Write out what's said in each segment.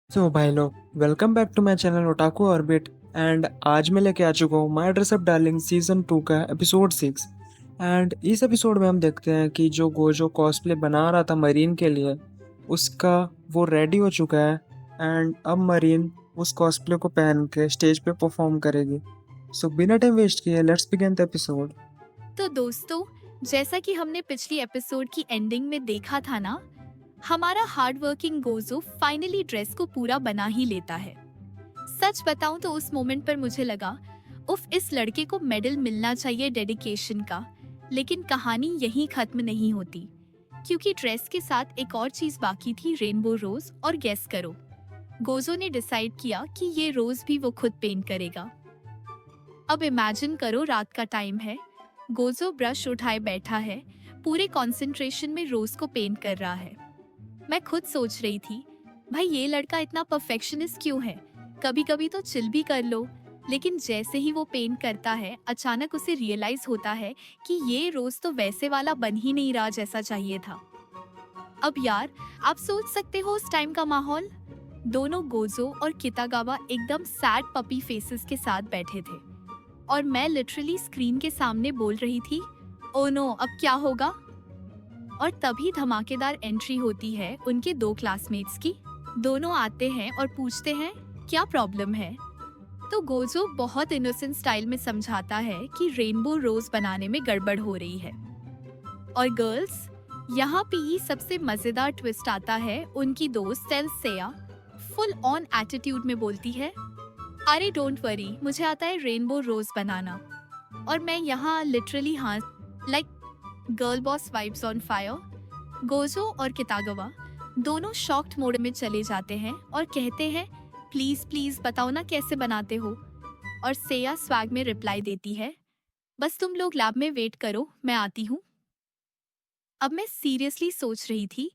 सो भाई लोग, welcome back to my channel Otaku Orbit. And आज मैं लेके आ चुका हूँ My Dress Up Darling season 2 का एपिसोड 6। एंड इस एपिसोड में हम देखते हैं कि जो गोजो कॉस्प्ले बना रहा था मरीन के लिए, उसका वो रेडी हो चुका है। एंड अब मरीन उस कॉस्प्ले को पहन के स्टेज पे परफॉर्म करेगी। सो बिना टाइम वेस्ट किए लेट्स बिगिन द एपिसोड। तो दोस्तों, जैसा कि हमने पिछली एपिसोड की एंडिंग में देखा था ना, हमारा hard working Gojo finally dress को पूरा बना ही लेता है। सच बताऊं तो उस मोमेंट पर मुझे लगा, उफ, इस लड़के को मेडल मिलना चाहिए डेडिकेशन का। लेकिन कहानी यहीं खत्म नहीं होती, क्योंकि ड्रेस के साथ एक और चीज बाकी थी, रेनबो रोज। और गेस करो, गोजो ने डिसाइड किया कि ये रोज भी वो खुद पेंट करेगा। अब इमेजिन करो, रात का टाइम है, गोजो ब्रश उठाए बैठा है, पूरे कंसंट्रेशन में रोज को पेंट कर रहा है। मैं खुद सोच रही थी, भाई ये लड़का इतना परफेक्शनिस्ट क्यों है? कभी कभी तो चिल भी कर लो। लेकिन जैसे ही वो पेंट करता है, अचानक उसे रियलाइज होता है कि ये रोज तो वैसे वाला बन ही नहीं रहा जैसा चाहिए था। अब यार, आप सोच सकते हो उस टाइम का माहौल। दोनों गोजो और कितागावा एकदम सैड पपी फेसेस के साथ बैठे थे, और मैं लिटरली स्क्रीन के सामने बोल रही थी, ओ नो, अब क्या होगा? और तभी धमाकेदार एंट्री होती है उनके दो क्लासमेट्स की। दोनों आते हैं और पूछते हैं, क्या प्रॉब्लम है? तो गोजो बहुत इनोसेंट स्टाइल में समझाता है कि रेनबो रोज बनाने में गड़बड़ हो रही है। और गर्ल्स, यहाँ पे ही सबसे मजेदार ट्विस्ट आता है। उनकी दोस्त सेया फुल ऑन एटीट्यूड में बोलती है, अरे डोंट वरी, मुझे आता है रेनबो रोज बनाना। और मैं यहाँ लिटरली हाँ, like girl boss vibes on fire. Gojo और कितागवा दोनों शॉक्ड मोड में चले जाते हैं और कहते हैं, प्लीज प्लीज बताओ ना कैसे बनाते हो। और सेया स्वैग में रिप्लाई देती है, बस तुम लोग लैब में वेट करो, मैं आती हूँ। अब मैं सीरियसली सोच रही थी,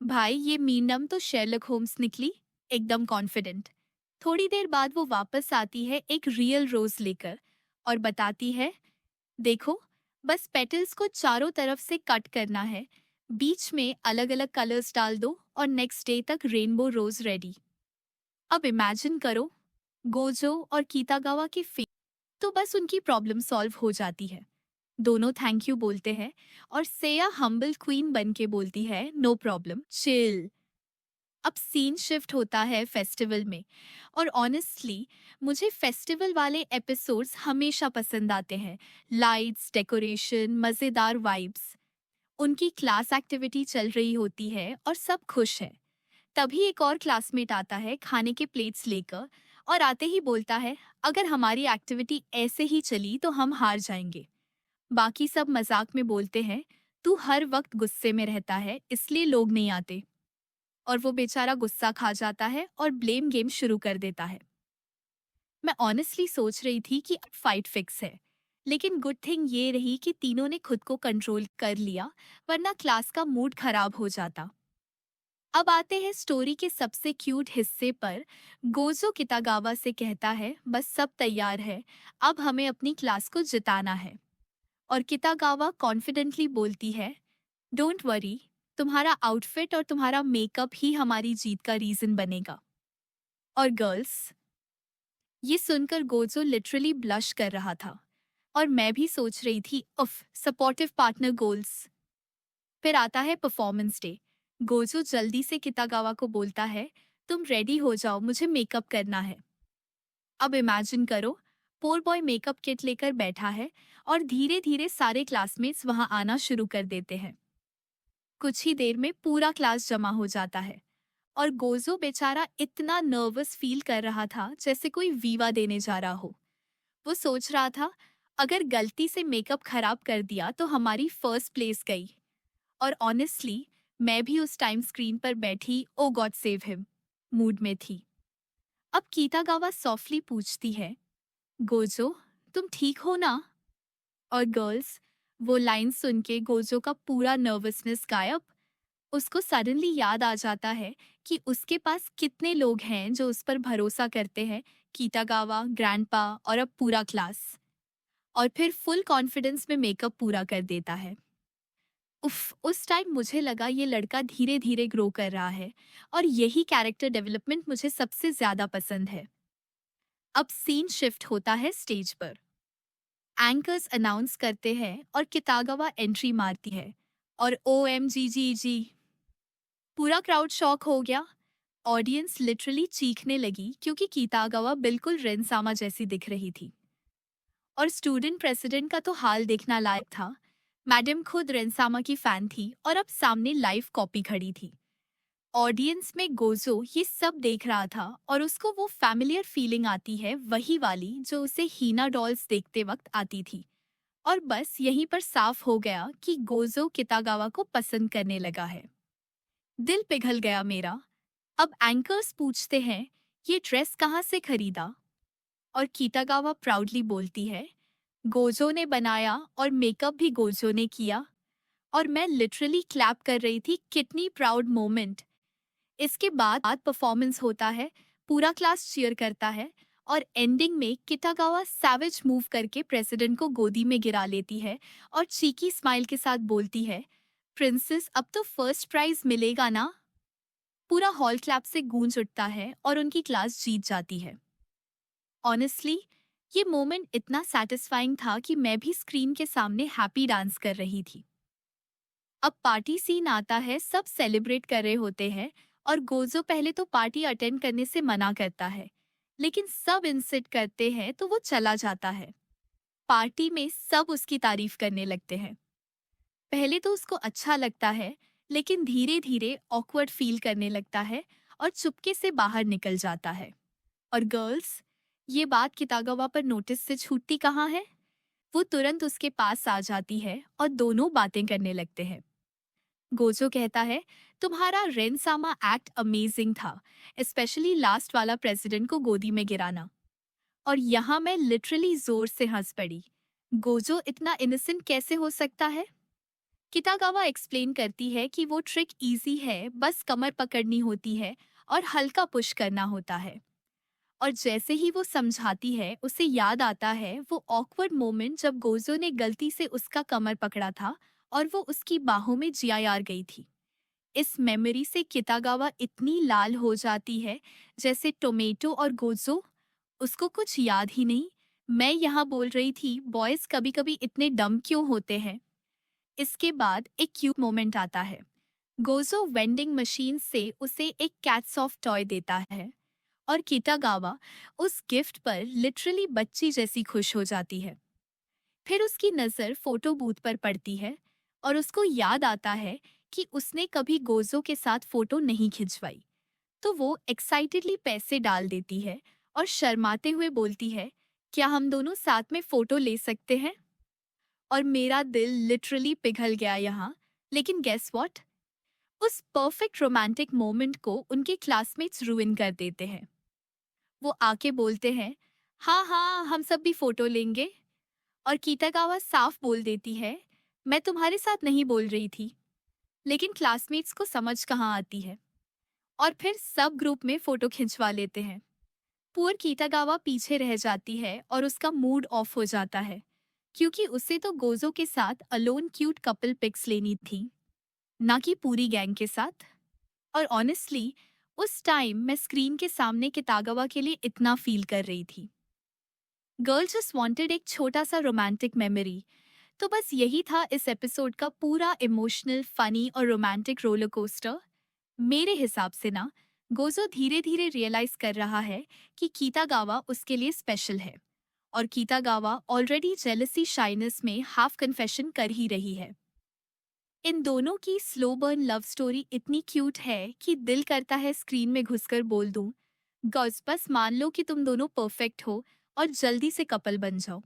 भाई ये मीनम तो शेरलॉक होम्स निकली, एकदम कॉन्फिडेंट। थोड़ी देर बाद वो वापस आती है एक रियल रोज लेकर और बताती है, देखो, बस पेटल्स को चारों तरफ से कट करना है, बीच में अलग अलग कलर्स डाल दो और नेक्स्ट डे तक रेनबो रोज रेडी। अब इमेजिन करो, गोजो और कीतागावा की फेस, तो बस उनकी प्रॉब्लम सॉल्व हो जाती है। दोनों थैंक यू बोलते हैं और सेया हम्बल क्वीन बन के बोलती है, नो प्रॉब्लम, चिल। अब सीन शिफ्ट होता है फेस्टिवल में। और ऑनेस्टली, मुझे फेस्टिवल वाले एपिसोड्स हमेशा पसंद आते हैं। लाइट्स, डेकोरेशन, मजेदार वाइब्स। उनकी क्लास एक्टिविटी चल रही होती है और सब खुश है। तभी एक और क्लासमेट आता है खाने के प्लेट्स लेकर, और आते ही बोलता है, अगर हमारी एक्टिविटी ऐसे ही चली तो हम हार जाएंगे। बाकी सब मजाक में बोलते हैं, तू हर वक्त गुस्से में रहता है इसलिए लोग नहीं आते। और वो बेचारा गुस्सा खा जाता है और ब्लेम गेम शुरू कर देता है। मैं ऑनेस्टली सोच रही थी कि अब फाइट फिक्स है, लेकिन गुड थिंग ये रही कि तीनों ने खुद को कंट्रोल कर लिया, वरना क्लास का मूड खराब हो जाता। अब आते हैं स्टोरी के सबसे क्यूट हिस्से पर। गोजो कितागावा से कहता है, बस सब तैयार है, अब हमें अपनी क्लास को जिताना है। और कितागावा कॉन्फिडेंटली बोलती है, डोंट वरी, तुम्हारा आउटफिट और तुम्हारा मेकअप ही हमारी जीत का रीजन बनेगा। और गर्ल्स, ये सुनकर गोजो लिटरली ब्लश कर रहा था, और मैं भी सोच रही थी, उफ, सपोर्टिव पार्टनर गोल्स। फिर आता है परफॉर्मेंस डे। गोजो जल्दी से कितागावा को बोलता है, तुम रेडी हो जाओ, मुझे मेकअप करना है। अब इमेजिन करो, पोर बॉय मेकअप किट लेकर बैठा है और धीरे धीरे सारे क्लासमेट्स वहां आना शुरू कर देते हैं। कुछ ही देर में पूरा क्लास जमा हो जाता है, और गोजो बेचारा इतना नर्वस फील कर रहा था जैसे कोई वीवा देने जा रहा हो। वो सोच रहा था, अगर गलती से मेकअप खराब कर दिया तो हमारी फर्स्ट प्लेस गई। और ऑनेस्टली, मैं भी उस टाइम स्क्रीन पर बैठी, ओ गॉड सेव हिम मूड में थी। अब कीतागावा सॉफ्टली पूछती है, गोजो, तुम ठीक हो ना? और गर्ल्स, वो लाइन सुन के गोजो का पूरा नर्वसनेस गायब। उसको सडनली याद आ जाता है कि उसके पास कितने लोग हैं जो उस पर भरोसा करते हैं, कीटागावा, ग्रैंडपा और अब पूरा क्लास। और फिर फुल कॉन्फिडेंस में मेकअप पूरा कर देता है। उस टाइम मुझे लगा ये लड़का धीरे धीरे ग्रो कर रहा है और यही कैरेक्टर डेवलपमेंट मुझे सबसे ज्यादा पसंद है। अब सीन शिफ्ट होता है स्टेज पर। एंकर्स अनाउंस करते हैं और कितागावा एंट्री मारती है और ओ एम जी पूरा क्राउड शॉक हो गया। ऑडियंस लिटरली चीखने लगी क्योंकि कितागावा बिल्कुल रेनसामा जैसी दिख रही थी। और स्टूडेंट प्रेसिडेंट का तो हाल देखना लायक था। मैडम खुद रेनसामा की फैन थी और अब सामने लाइव कॉपी खड़ी थी। ऑडियंस में गोजो ये सब देख रहा था और उसको वो फैमिलियर फीलिंग आती है, वही वाली जो उसे हीना डॉल्स देखते वक्त आती थी। और बस यहीं पर साफ हो गया कि गोजो कितागावा को पसंद करने लगा है। दिल पिघल गया मेरा। अब एंकर्स पूछते हैं, ये ड्रेस कहाँ से खरीदा? और कितागावा प्राउडली बोलती है, गोजो ने बनाया और मेकअप भी गोजो ने किया। और मैं लिटरली क्लैप कर रही थी, कितनी प्राउड मोमेंट। इसके बाद परफॉर्मेंस होता है, पूरा क्लास चीयर करता है और एंडिंग में कितागावा सैवेज मूव करके प्रेसिडेंट को गोदी में गिरा लेती है और चीकी स्माइल के साथ बोलती है, प्रिंसेस अब तो फर्स्ट प्राइज मिलेगा ना? पूरा हॉल क्लैप से गूंज उठता है और उनकी क्लास जीत जाती है। ऑनेस्टली ये मोमेंट इतना सेटिस्फाइंग था कि मैं भी स्क्रीन के सामने हैप्पी डांस कर रही थी। अब पार्टी सीन आता है, सब सेलिब्रेट कर रहे होते हैं और गोजो पहले तो पार्टी अटेंड करने से मना करता है, लेकिन सब इंसिस्ट करते हैं तो वो चला जाता है। पार्टी में सब उसकी तारीफ करने लगते हैं। पहले तो उसको अच्छा लगता है, लेकिन धीरे धीरे ऑकवर्ड फील करने लगता है और चुपके से बाहर निकल जाता है। और गर्ल्स, ये बात कितागावा पर नोटिस से छूटती कहाँ है? वो तुरंत उसके पास आ जाती है और दोनों बातें करने लगते हैं। गोजो कहता है, तुम्हारा रेनसामा एक्ट अमेजिंग था, स्पेशली लास्ट वाला प्रेसिडेंट को गोदी में गिराना। और यहाँ मैं लिटरली जोर से हंस पड़ी। गोजो इतना इनोसेंट कैसे हो सकता है? कितागावा एक्सप्लेन करती है कि वो ट्रिक इजी है, बस कमर पकड़नी होती है और हल्का पुश करना होता है। और जैसे ही वो समझाती है, उसे याद आता है वो ऑकवर्ड मोमेंट जब गोजो ने गलती से उसका कमर पकड़ा था और वो उसकी बाहों में जियायार गई थी। इस मेमोरी से कितागावा इतनी लाल हो जाती है जैसे टोमेटो। और गोजो, उसको कुछ याद ही नहीं। मैं यहाँ बोल रही थी, बॉयज कभी कभी इतने डम क्यों होते हैं। इसके बाद एक क्यूट मोमेंट आता है। गोजो वेंडिंग मशीन से उसे एक कैट्स ऑफ टॉय देता है और कितागावा उस गिफ्ट पर लिटरली बच्ची जैसी खुश हो जाती है। फिर उसकी नज़र फोटो बूथ पर पड़ती है और उसको याद आता है कि उसने कभी गोजो के साथ फोटो नहीं खिंचवाई। तो वो एक्साइटेडली पैसे डाल देती है और शर्माते हुए बोलती है, क्या हम दोनों साथ में फोटो ले सकते हैं? और मेरा दिल लिटरली पिघल गया यहाँ। लेकिन गेस व्हाट, उस परफेक्ट रोमांटिक मोमेंट को उनके क्लासमेट्स रुइन कर देते हैं। वो आके बोलते हैं, हाँ हाँ हम सब भी फोटो लेंगे। और कीतागावा साफ बोल देती है, मैं तुम्हारे साथ नहीं बोल रही थी। लेकिन क्लासमेट्स को समझ कहाँ आती है और फिर सब ग्रुप में फोटो खिंचवा लेते हैं। पुअर कीतागावा पीछे रह जाती है और उसका मूड ऑफ हो जाता है क्योंकि उसे तो गोजो के साथ अलोन क्यूट कपल पिक्स लेनी थी, ना कि पूरी गैंग के साथ। और ऑनेस्टली उस टाइम मैं स्क्रीन के सामने कितागावा के लिए इतना फील कर रही थी। गर्ल जस्ट वांटेड एक छोटा सा रोमांटिक मेमोरी। तो बस यही था इस एपिसोड का पूरा इमोशनल, फनी और रोमांटिक रोलर कोस्टर। मेरे हिसाब से ना, गोजो धीरे धीरे रियलाइज कर रहा है कि कीतागावा उसके लिए स्पेशल है और कीतागावा ऑलरेडी जेलसी शाइनेस में हाफ कन्फेशन कर ही रही है। इन दोनों की स्लो बर्न लव स्टोरी इतनी क्यूट है कि दिल करता है स्क्रीन में घुसकर बोल दूं, गर्ल्स बस मान लो कि तुम दोनों परफेक्ट हो और जल्दी से कपल बन जाओ।